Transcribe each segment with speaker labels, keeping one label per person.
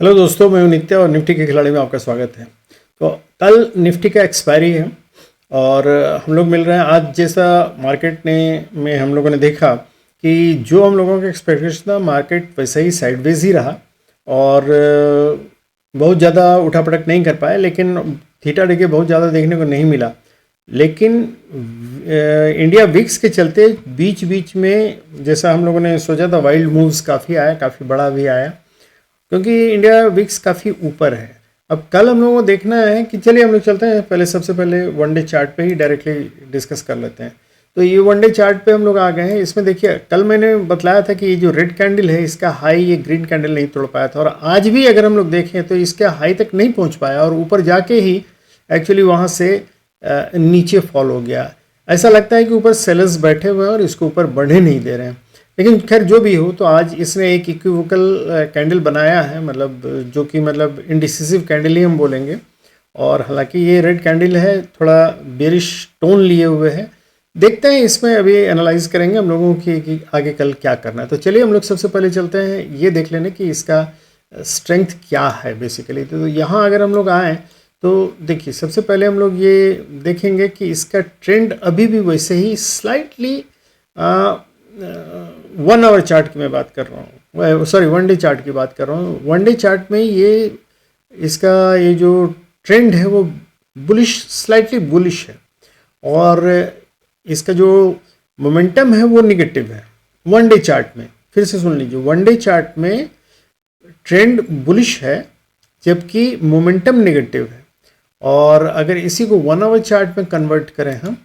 Speaker 1: Hello दोस्तों, मैं हूं नित्य और निफ्टी के खिलाड़ी में आपका स्वागत है। तो कल निफ्टी का एक्सपायरी है और हम लोग मिल रहे हैं आज। जैसा मार्केट में हम लोगों ने देखा कि जो हम लोगों का एक्सपेक्टेशन था, मार्केट वैसे ही साइडवेज ही रहा और बहुत ज़्यादा उठापटक नहीं कर पाए, लेकिन थीटा डे के बहुत ज़्यादा देखने को नहीं मिला। लेकिन इंडिया विक्स के चलते बीच बीच में जैसा हम लोगों ने सोचा था, वाइल्ड मूव्स काफ़ी आया, काफ़ी बड़ा भी आया, क्योंकि इंडिया विक्स काफ़ी ऊपर है। अब कल हम लोगों को देखना है कि चलिए हम लोग चलते हैं, पहले सबसे पहले वनडे चार्ट पे ही डायरेक्टली डिस्कस कर लेते हैं। तो ये वनडे चार्ट पे हम लोग आ गए हैं। इसमें देखिए, कल मैंने बतलाया था कि ये जो रेड कैंडल है, इसका हाई ये ग्रीन कैंडल नहीं तोड़ पाया था, और आज भी अगर हम लोग देखें तो इसका हाई तक नहीं पहुंच पाया और ऊपर जाके ही एक्चुअली वहाँ से नीचे फॉल हो गया। ऐसा लगता है कि ऊपर सेलर्स बैठे हुए हैं और इसको ऊपर बढ़े नहीं दे रहे हैं। लेकिन खैर जो भी हो, तो आज इसने एक इक्विवोकल कैंडल बनाया है, मतलब जो कि मतलब इंडिसिसिव कैंडल ही हम बोलेंगे। और हालांकि ये रेड कैंडल है, थोड़ा बेरिश टोन लिए हुए है। देखते हैं, इसमें अभी एनालाइज करेंगे हम लोगों की कि आगे कल क्या करना है। तो चलिए हम लोग सबसे पहले चलते हैं, ये देख लेने कि इसका स्ट्रेंथ क्या है बेसिकली। तो यहाँ अगर हम लोग आएँ तो देखिए, सबसे पहले हम लोग ये देखेंगे कि इसका ट्रेंड अभी भी वैसे ही स्लाइटली 1 आवर चार्ट की मैं बात कर रहा हूँ, सॉरी वनडे चार्ट की बात कर रहा हूँ। वनडे चार्ट में ये इसका ये जो ट्रेंड है वो बुलिश, स्लाइटली बुलिश है, और इसका जो मोमेंटम है वो निगेटिव है वनडे चार्ट में। फिर से सुन लीजिए, वनडे चार्ट में ट्रेंड बुलिश है जबकि मोमेंटम निगेटिव है। और अगर इसी को 1 आवर चार्ट में कन्वर्ट करें हम,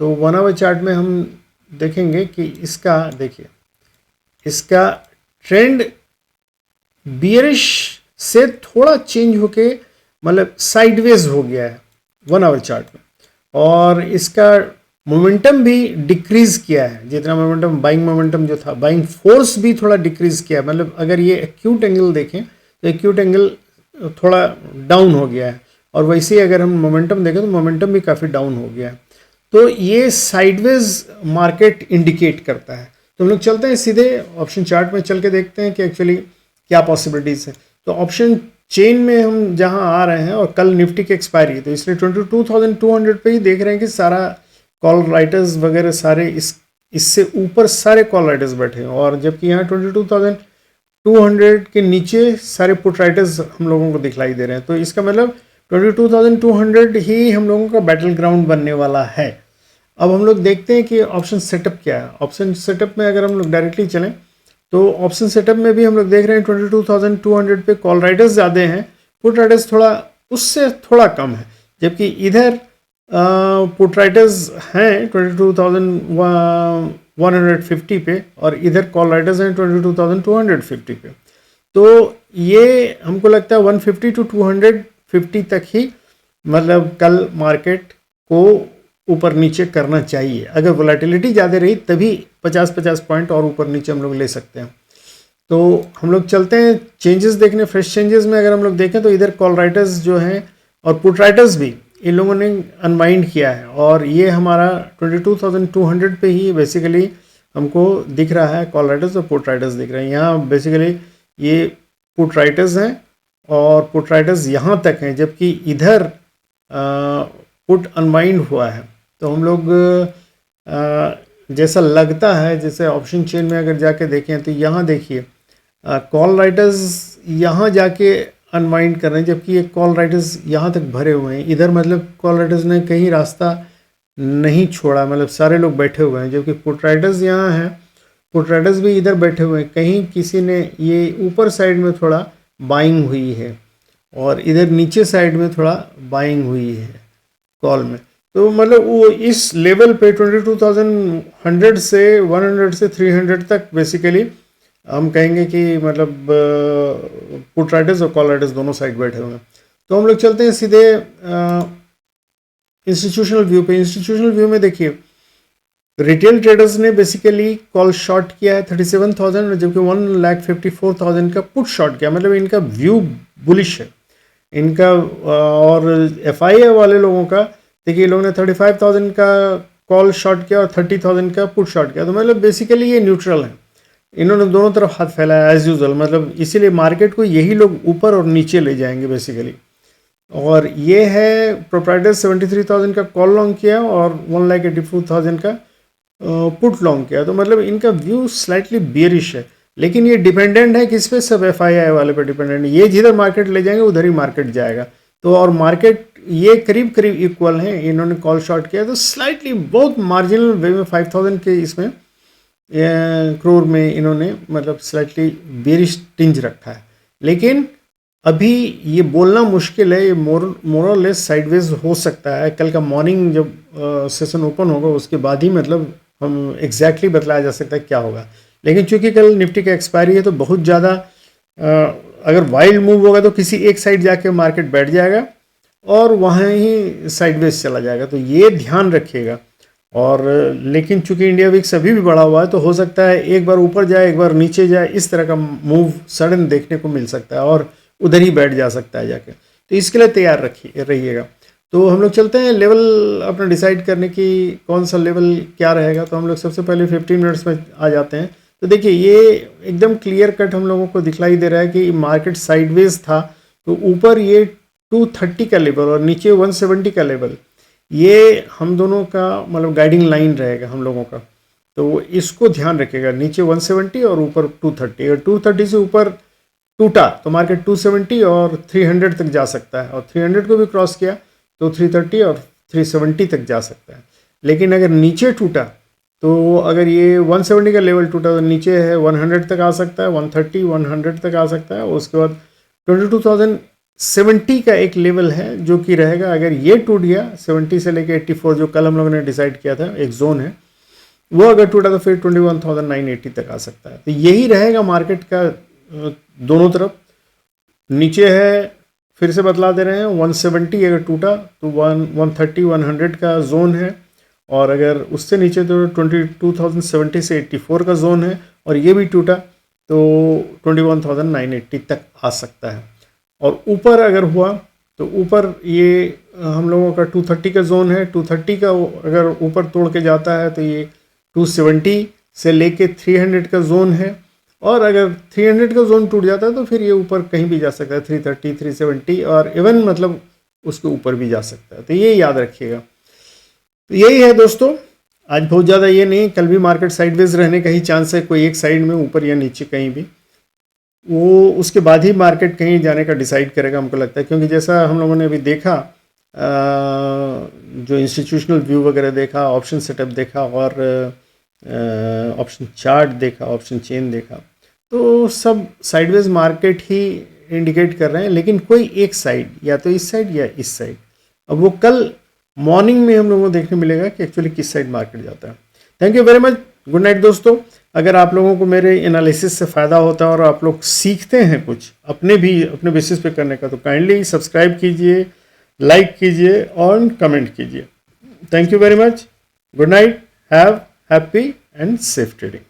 Speaker 1: तो 1 आवर चार्ट में हम देखेंगे कि इसका, देखिए, इसका ट्रेंड बियरिश से थोड़ा चेंज होके मतलब साइडवेज हो गया है 1 आवर चार्ट में, और इसका मोमेंटम भी डिक्रीज किया है। जितना मोमेंटम, बाइंग मोमेंटम जो था, बाइंग फोर्स भी थोड़ा डिक्रीज किया है। मतलब अगर ये एक्यूट एंगल देखें तो एक्यूट एंगल थोड़ा डाउन हो गया है, और वैसे ही अगर हम मोमेंटम देखें तो मोमेंटम भी काफ़ी डाउन हो गया है। तो ये साइडवेज मार्केट इंडिकेट करता है। तो हम लोग चलते हैं सीधे ऑप्शन चार्ट में, चल के देखते हैं कि एक्चुअली क्या पॉसिबिलिटीज़ है। तो ऑप्शन चेन में हम जहां आ रहे हैं, और कल निफ्टी की एक्सपायरी, तो इसलिए 22,200 पे ही देख रहे हैं कि सारा कॉल राइटर्स वगैरह सारे इससे ऊपर सारे कॉल राइटर्स बैठे हैं, और जबकि यहाँ 22,200 के नीचे सारे पुट राइटर्स हम लोगों को दिखलाई दे रहे हैं। तो इसका मतलब 22,200 ही हम लोगों का बैटल ग्राउंड बनने वाला है। अब हम लोग देखते हैं कि ऑप्शन सेटअप क्या है। ऑप्शन सेटअप में अगर हम लोग डायरेक्टली चलें तो ऑप्शन सेटअप में भी हम लोग देख रहे हैं 22,200 पे कॉल राइडर्स ज़्यादा हैं, पुट राइडर्स थोड़ा उससे थोड़ा कम है, जबकि इधर पुट राइडर्स हैं 22,150 पे, और इधर कॉल राइडर्स हैं 22,250 पे। तो ये हमको लगता है 150 to 250 तक ही मतलब कल मार्केट को ऊपर नीचे करना चाहिए। अगर वोलेटिलिटी ज़्यादा रही तभी 50-50 पॉइंट और ऊपर नीचे हम लोग ले सकते हैं। तो हम लोग चलते हैं चेंजेस देखने। फ्रेश चेंजेस में अगर हम लोग देखें तो इधर कॉल राइटर्स जो हैं और पुट राइटर्स भी, इन लोगों ने अनवाइंड किया है, और ये हमारा 22,200 पे ही बेसिकली हमको दिख रहा है। कॉल राइटर्स और पुट राइटर्स दिख रहे हैं। यहाँ बेसिकली ये पुट राइटर्स हैं और पुट राइटर्स यहाँ तक हैं, जबकि इधर पुट अनवाइंड हुआ है। तो हम लोग जैसा लगता है, जैसे ऑप्शन चेन में अगर जाके देखें तो यहाँ देखिए कॉल राइटर्स यहाँ जाके अनवाइंड कर रहे हैं, जबकि ये कॉल राइटर्स यहाँ तक भरे हुए हैं। इधर मतलब कॉल राइटर्स ने कहीं रास्ता नहीं छोड़ा, मतलब सारे लोग बैठे हुए हैं, जबकि पुट राइटर्स यहाँ हैं, पुट राइटर्स भी इधर बैठे हुए हैं। कहीं किसी ने ये ऊपर साइड में थोड़ा बाइंग हुई है और इधर नीचे साइड में थोड़ा बाइंग हुई है कॉल में। तो मतलब वो इस लेवल पे 22,100 से 100 से 300 तक बेसिकली हम कहेंगे कि मतलब पुट राइटर्स और कॉल राइटर्स दोनों साइड बैठे हुए हैं। तो हम लोग चलते हैं सीधे इंस्टीट्यूशनल व्यू पे। इंस्टीट्यूशनल व्यू में देखिए, रिटेल ट्रेडर्स ने बेसिकली कॉल शॉर्ट किया है 37,000, जबकि 1,54,000 का पुट शॉर्ट किया। मतलब इनका व्यू बुलिश है इनका। और FII वाले लोगों का देखिए, लोगों ने 35,000 का कॉल शॉर्ट किया और 30,000 का पुट शॉर्ट किया। तो मतलब बेसिकली ये न्यूट्रल है। इन्होंने दोनों तरफ हाथ फैलाया एज यूजल, मतलब इसीलिए मार्केट को यही लोग ऊपर और नीचे ले जाएंगे बेसिकली। और ये है प्रोप्राइटर 73,000 का कॉल लॉन्ग किया और 1,84,000 का पुट लॉन्ग किया। तो मतलब इनका व्यू स्लाइटली बियरिश है, लेकिन ये डिपेंडेंट है किस पे, सब FII वाले पे डिपेंडेंट है। ये जिधर मार्केट ले जाएंगे उधर ही मार्केट जाएगा। तो और मार्केट ये करीब करीब इक्वल है, इन्होंने कॉल शॉर्ट किया तो स्लाइटली बहुत मार्जिनल वे में 5,000 के इसमें करोड़ में इन्होंने मतलब स्लाइटली बेरिश टिंज रखा है। लेकिन अभी ये बोलना मुश्किल है, ये मोरलेस साइडवेज हो सकता है। कल का मॉर्निंग जब सेशन ओपन होगा उसके बाद ही मतलब हम एग्जैक्टली बतलाया जा सकता है क्या होगा। लेकिन चूंकि कल निफ्टी का एक्सपायरी है तो बहुत ज़्यादा अगर वाइल्ड मूव होगा तो किसी एक साइड जाके मार्केट बैठ जाएगा और वहाँ ही साइडवेज चला जाएगा, तो ये ध्यान रखिएगा। और लेकिन चूंकि इंडिया विक्स अभी भी बढ़ा हुआ है तो हो सकता है एक बार ऊपर जाए एक बार नीचे जाए, इस तरह का मूव सडन देखने को मिल सकता है और उधर ही बैठ जा सकता है जाके। तो इसके लिए तैयार रहिएगा। तो हम लोग चलते हैं लेवल अपना डिसाइड करने की, कौन सा लेवल क्या रहेगा। तो हम लोग सबसे पहले 15 मिनट्स में आ जाते हैं। तो देखिए ये एकदम क्लियर कट हम लोगों को दिखलाई दे रहा है कि मार्केट साइडवेज था, तो ऊपर ये 230 का लेवल और नीचे 170 का लेवल, ये हम दोनों का मतलब गाइडिंग लाइन रहेगा हम लोगों का। तो इसको ध्यान रखिएगा, नीचे 170 और ऊपर 230। और 230 से ऊपर टूटा तो मार्केट 270 और 300 तक जा सकता है, और 300 को भी क्रॉस किया तो 330 और 370 तक जा सकता है। लेकिन अगर नीचे टूटा तो अगर ये 170 का लेवल टूटा तो नीचे है 100 तक आ सकता है, 130 100 तक आ सकता है। उसके बाद 22,070 का एक लेवल है जो कि रहेगा। अगर ये टूट गया 70 से लेके 84 जो कल हम लोगों ने डिसाइड किया था एक जोन है, वो अगर टूटा तो फिर 21,980 तक आ सकता है। तो यही रहेगा मार्केट का दोनों तरफ। नीचे है, फिर से बतला दे रहे हैं, 170 अगर टूटा तो 130 100 का जोन है, और अगर उससे नीचे तो 22,070 से 84 का जोन है, और ये भी टूटा तो 21,980 तक आ सकता है। और ऊपर अगर हुआ तो ऊपर ये हम लोगों का 230 का जोन है, 230 का अगर ऊपर तोड़ के जाता है तो ये 270 से लेके 300 का जोन है, और अगर 300 का जोन टूट जाता है तो फिर ये ऊपर कहीं भी जा सकता है, 330 370 और इवन मतलब उसके ऊपर भी जा सकता है। तो ये याद रखिएगा। तो यही है दोस्तों, आज बहुत ज़्यादा ये नहीं, कल भी मार्केट साइडवेज रहने का ही चांस है, कोई एक साइड में ऊपर या नीचे कहीं भी, वो उसके बाद ही मार्केट कहीं जाने का डिसाइड करेगा हमको लगता है। क्योंकि जैसा हम लोगों ने अभी देखा, जो इंस्टीट्यूशनल व्यू वगैरह देखा, ऑप्शन सेटअप देखा और ऑप्शन चार्ट देखा, ऑप्शन चेन देखा, तो सब साइडवेज मार्केट ही इंडिकेट कर रहे हैं। लेकिन कोई एक साइड, या तो इस साइड या इस साइड, अब वो कल मॉर्निंग में हम लोगों को देखने मिलेगा कि एक्चुअली किस साइड मार्केट जाता है। Thank you very much, good night दोस्तों। अगर आप लोगों को मेरे एनालिसिस से फ़ायदा होता है और आप लोग सीखते हैं कुछ अपने बेसिस पे करने का, तो काइंडली सब्सक्राइब कीजिए, लाइक कीजिए और कमेंट कीजिए। Thank you very much, good night, have happy and safe trading.